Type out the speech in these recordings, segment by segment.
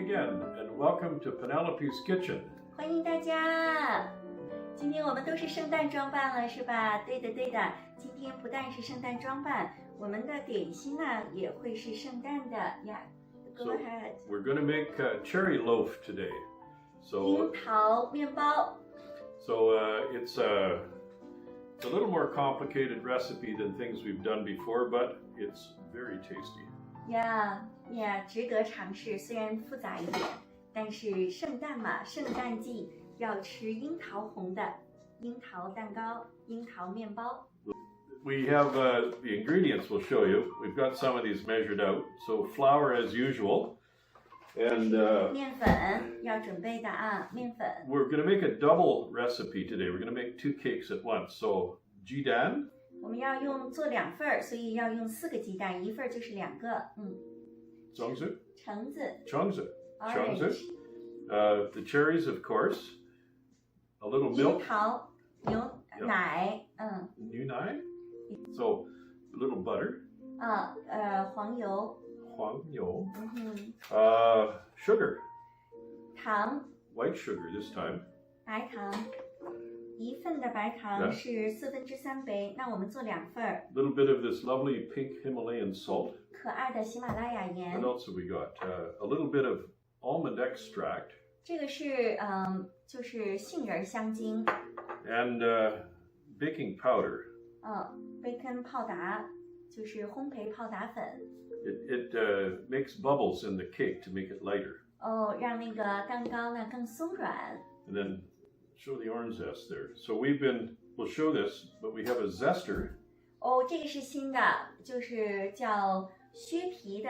again, and welcome to Penelope's Kitchen. 欢迎大家！今天我们都是圣诞装扮了，是吧？对的，对的。今天不但是圣诞装扮，我们的点心呢也会是圣诞的呀。Go So ahead. we're going to make cherry loaf today. 樱桃面包。So it's a little more complicated recipe than things we've done before, but it's very tasty. Yeah, 值得尝试。虽然复杂一点，但是圣诞嘛，圣诞季要吃樱桃红的樱桃蛋糕、樱桃面包。We have the ingredients we'll show you. We've got some of these measured out. So flour as usual. And 面粉要准备的啊，面粉。We're going to make a double recipe today. We're going to make 2 cakes at once. So, jidan. 我们要做2份，所以要用4个鸡蛋，1份就是2个。橙子。Chongzi. Orange. The cherries, of course. A little milk. 樱桃、牛奶，New nai. So, a little butter. 黄油。黄油. 嗯哼。Sugar. 糖。White sugar this time. 白糖。1份的白糖是3/4杯，那我们做2份。A little bit of this lovely pink Himalayan salt. 可爱的喜马拉雅盐。What else have we got? A little bit of almond extract. 这个是就是杏仁香精。And baking powder. bacon 泡打就是烘焙泡打粉。It makes bubbles in the cake to make it lighter. 让那个蛋糕呢更松软。And then show the orange zest there. So we'll show this, but we have a zester. 这个是新的，就是叫削皮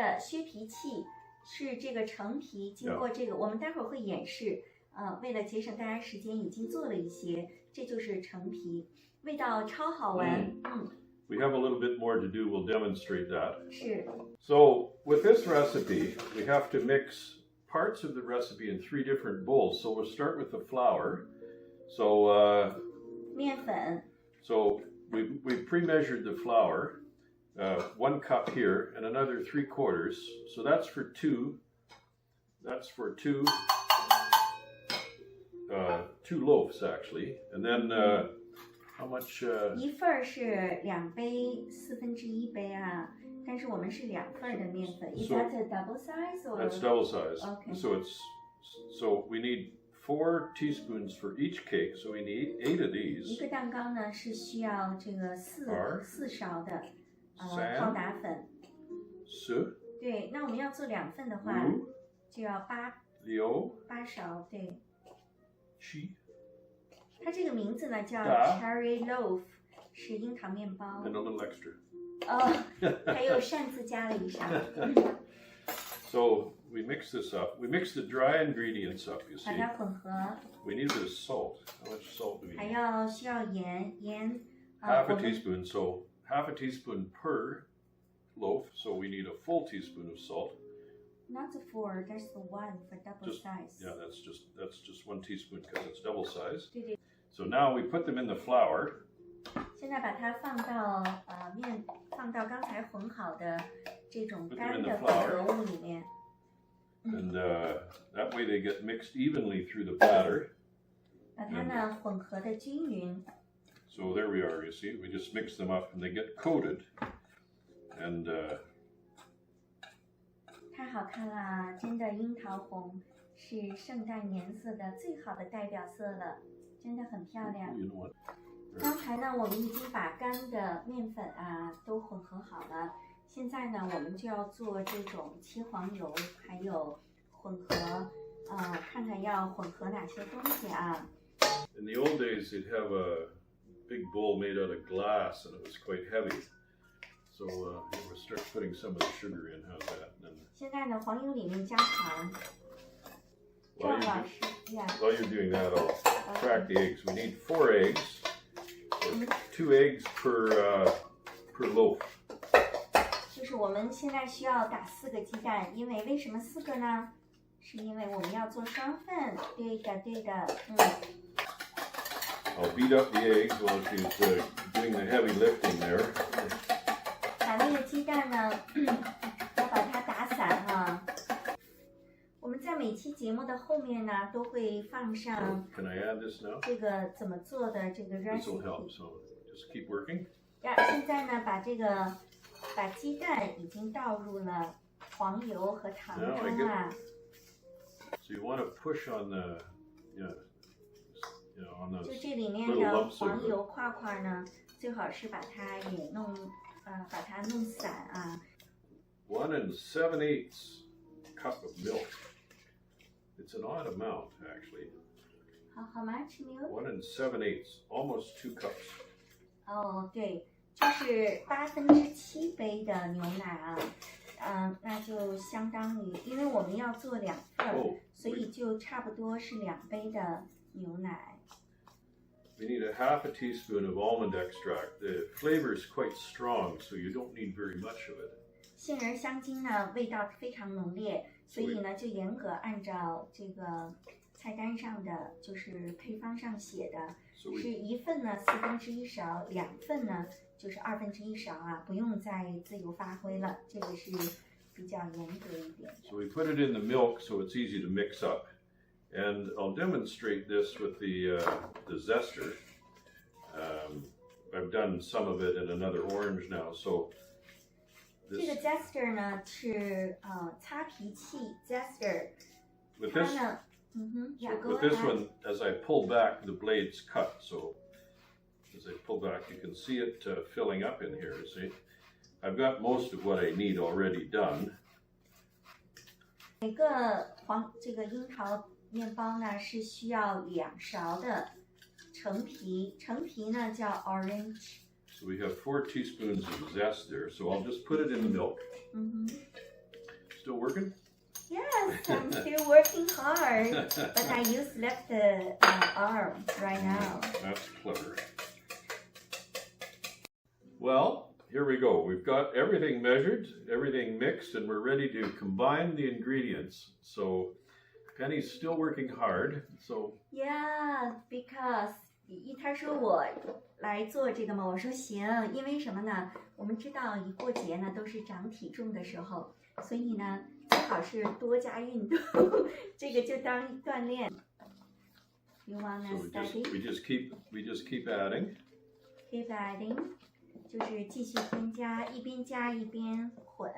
器，是这个橙皮经过这个，我们待会儿会演示。为了节省大家时间，已经做了一些，这就是橙皮，味道超好闻。We have a little bit more to do. We'll demonstrate that. 是。So with this recipe, we have to mix parts of the recipe in 3 different bowls. So we'll start with the flour. So 面粉。So we pre-measured the flour, 1 cup here and another 3/4. So that's for 2. That's for 2 loaves actually. And then how much? 1份是2杯1/4杯啊，但是我们是2份的面粉。Is that a double size or? That's double size. Okay. So we need 4 teaspoons for each cake. So we need 8 of these. 一个蛋糕呢是需要这个4勺的泡打粉。对，那我们要做2份的话，就要8勺。对。它这个名字呢叫 Cherry Loaf， 是樱桃面包。And a little extra. 还有扇子加了1勺。So we mix this up. We mix the dry ingredients up, you see. 把它混合。We need a bit of salt. How much salt do we need? 还需要盐。Half a teaspoon. So half a teaspoon per loaf. So we need a full teaspoon of salt. Not the 4, that's the 1 for double size. Yeah, that's just 1 teaspoon because it's double size. 对。So now we put them in the flour. 现在把它放到刚才混好的这种干的混合物里面。And that way they get mixed evenly through the batter. 把它呢混合的均匀。So there we are, you see. We just mix them up and they get coated. And 太好看啦！真的樱桃红是圣诞颜色的最好的代表色了，真的很漂亮。刚才呢，我们已经把干的面粉都混合好了。现在呢，我们就要做这种切黄油，还有混合，看看要混合哪些东西啊。In the old days, they'd have a big bowl made out of glass, and it was quite heavy. So we'll start putting some of the sugar in. How's that? 现在呢，黄油里面加糖。While you're doing that, I'll crack the eggs. We need 4 eggs. 2 eggs per loaf. 就是我们现在需要打4个鸡蛋，为什么4个呢？是因为我们要做双份。对的。I'll beat up the eggs while she's doing the heavy lifting there. 把那个鸡蛋呢，要把它打散哈。在每期节目的后面呢，都会放上 Can I add this now? 这个怎么做的这个 This will help. recipe。So just keep working. 现在呢，把鸡蛋已经倒入了黄油和糖中啊。So you want to push on the, on those 就这里面 little 的 lumps 黄 of 油块块呢，最好是把它也把它弄散啊。1 7/8 cup of milk. It's an odd amount, actually. How much milk? 1 7/8, almost 2 cups. 哦，对，就是7/8杯的牛奶啊，那就相当于，因为我们要做2份，所以就差不多是2杯的牛奶。We need a half a teaspoon of almond extract. The flavor is quite strong, so you don't need very much of it. 杏仁香精呢，味道非常浓烈，所以呢，就严格按照这个菜单上的，就是配方上写的，是1份呢1/4勺，2份呢就是1/2勺啊，不用再自由发挥了，这个是比较严格一点。So we put it in the milk so it's easy to mix up. And I'll demonstrate this with the zester. I've done some of it in another orange now, so 这个 zester 呢是擦皮器 zester。 With 它 this, 呢with this one, as I pull back, the blade's cut. So as I pull back, you can see it filling up in here. See, I've got most of what I need already done. 每个这个樱桃面包呢是需要2勺的橙皮，橙皮呢叫 orange。 So we have 4 teaspoons of zest there. So I'll just put it in the milk. Still working? Yes, I'm still working hard, but I use left arm right now. That's clever. Well, here we go. We've got everything measured, everything mixed, and we're ready to combine the ingredients. So Penny's still working hard. So yeah, because 他说我来做这个嘛，我说行，因为什么呢？我们知道一过节呢都是长体重的时候，所以呢最好是多加运动，这个就当锻炼。You wanna study? We just keep adding. Keep adding. 就是继续添加，一边加一边混。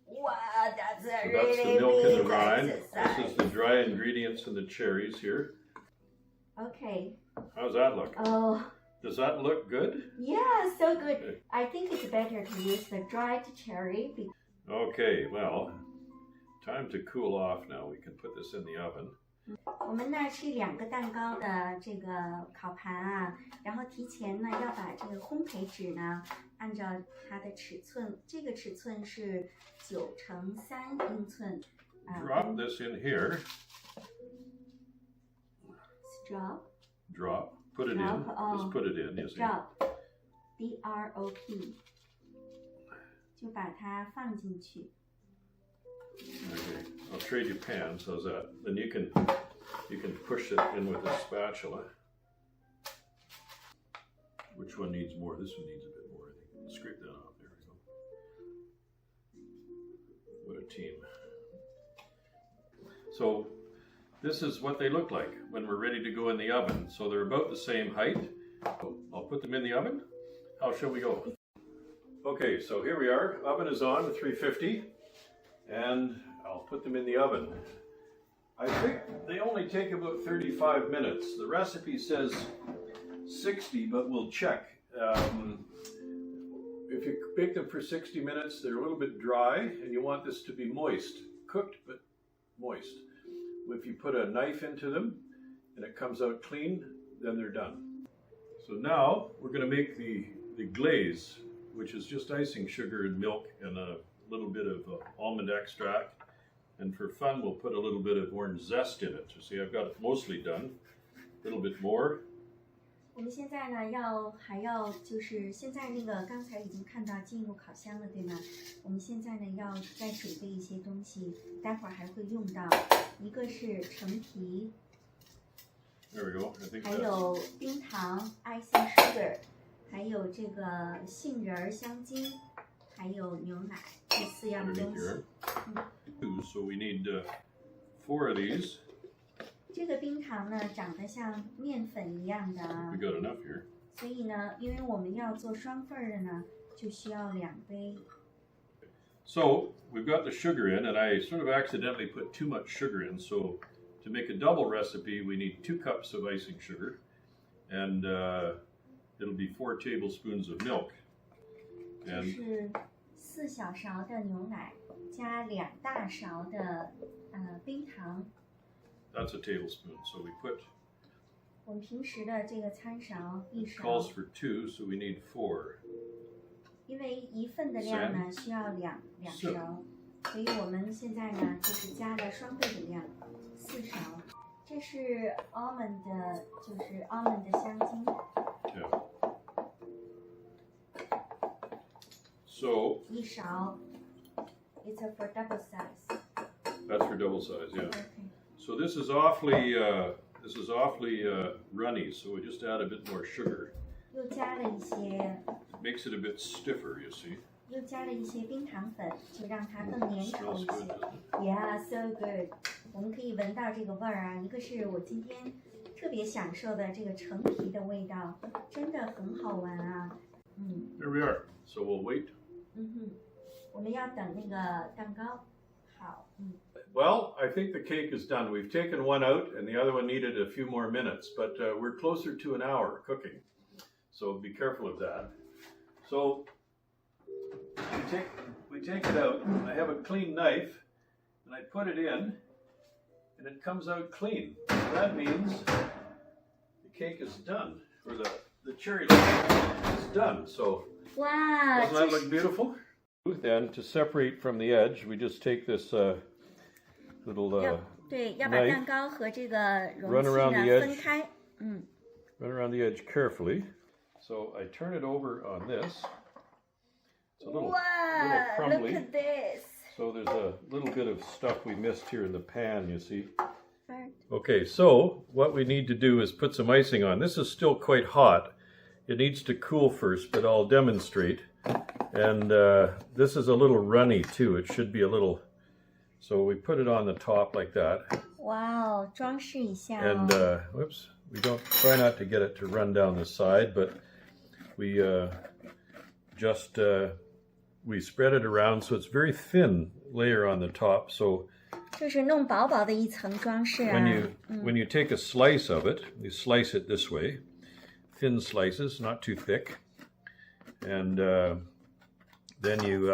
哇 that's a really big exercise. This is the dry ingredients and the cherries here. Okay. How's that look? Oh. Does that look good? Yeah, so good. I think it's better to use the dried cherry. Okay, well, time to cool off now. We can put this in the oven. 我们呢是2个蛋糕的这个烤盘啊，然后提前呢要把这个烘焙纸呢按照它的尺寸，这个尺寸是9×3英寸。Drop this in here. Drop. Put it in. Just put it in. You see. Drop. D-R-O-P. 就把它放进去。Okay, I'll trade you pans. How's that? Then you can push it in with a spatula. Which one needs more? This one needs a bit more, I think. Scrape that off. There we go. What a team. So this is what they look like when we're ready to go in the oven. So they're about the same height. So I'll put them in the oven. How shall we go? Okay, so here we are. Oven is on at 350. And I'll put them in the oven. I think they only take about 35 minutes. The recipe says 60, but we'll check. If you bake them for 60 minutes, they're a little bit dry, and you want this to be moist. Cooked, but moist. If you put a knife into them, and it comes out clean, then they're done. So now, we're going to make the glaze, which is just icing sugar and milk and a little bit of almond extract, and for fun we'll put a little bit of orange zest in it. So see, I've got it mostly done. A little bit more. 我们现在呢还要就是现在那个刚才已经看到进入烤箱了，对吗？我们现在呢要再准备一些东西，待会儿还会用到，一个是橙皮， There we go. I think 还有冰糖 icing sugar， 还有这个杏仁香精，还有牛奶，这4样东西。So we need 4 of these. 这个冰糖呢，长得像面粉一样的啊 We。got enough here. 所以呢，因为我们要做双份儿的呢，就需要2杯。So we've got the sugar in, and I sort of accidentally put too much sugar in. So to make a double recipe, we need 2 cups of icing sugar, and it'll be 4 tablespoons of milk. 就 And 是4小勺的牛奶加2大勺的冰糖。that's a tablespoon. So we put, 我们平时的这个餐勺1 it 勺 calls，for 2, so we need 4. 因为1份的量呢需要2勺，所以我们现在呢就是加了双倍的量，4勺。这是 almond 的，就是 almond 的香精。Yeah. So 1勺 ，it's for double size。 that's for double size, yeah. Okay. So this is awfully runny. So we just add a bit more sugar. 又加了一些， It makes it a bit stiffer, you see. 又加了一些冰糖粉，就让它更粘稠 Smells 一 good, 些。 doesn't it? Yeah, so good。我们可以闻到这个味儿啊，一个是我今天特别享受的这个橙皮的味道，真的很好闻啊。There we are. So we'll wait. 我们要等那个蛋糕。好， Well, I think the cake is done. We've taken one out, and the other one needed a few more minutes, but we're closer to an hour cooking. So be careful of that. So we take it out. I have a clean knife, and I put it in, and it comes out clean. That means the cake is done, or the cherry loaf is done. So 哇， doesn't that look beautiful? Then to separate from the edge, we just take this little 对，要把 knife 蛋糕和这个容 run 器 around the 呢 edge 分开。 run around the edge carefully. So I turn it over on this. It's a little 哇 little ，look crumbly. at this。 So there's a little bit of stuff we missed here in the pan, you see. Burnt. Okay, so what we need to do is put some icing on. This is still quite hot. It needs to cool first, but I'll demonstrate. And this is a little runny too. It should be a little. So we put it on the top like that. 哇哦，装饰一下 And 哦。 whoops, we don't try not to get it to run down the side, but we just we spread it around so it's very thin layer on the top. So 就是弄薄薄的一层装饰啊。 when you take a slice of it, you slice it this way, thin slices, not too thick, and then you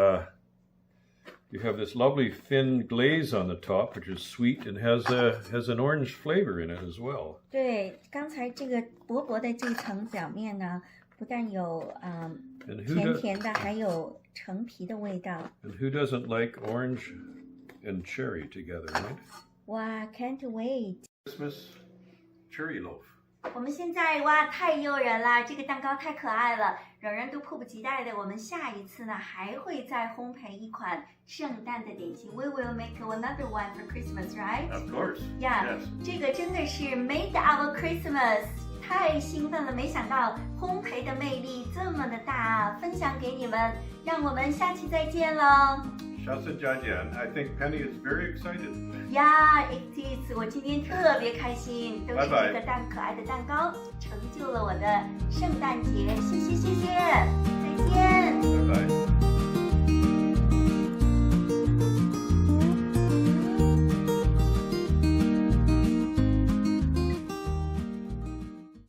have this lovely thin glaze on the top, which is sweet and has an orange flavor in it as well. 对，刚才这个薄薄的这层表面呢，不但有甜甜的，还有橙皮的味道。 And who doesn't like orange and cherry together, right? 哇 ，can't wait！ Christmas cherry loaf. 我们现在哇，太诱人了，这个蛋糕太可爱了，人人都迫不及待的。我们下一次呢，还会再烘焙一款圣诞的点心。We will make another one for Christmas, right? Of course. Yeah. Yes. 这个真的是 made our Christmas， 太兴奋了！没想到烘焙的魅力这么的大啊，分享给你们，让我们下期再见喽。 Shasajajian. I think Penny is very excited. Yeah, it is. 我今天特别开心，都是 Bye bye. 这个可爱的蛋糕成就了我的圣诞节，谢谢谢谢。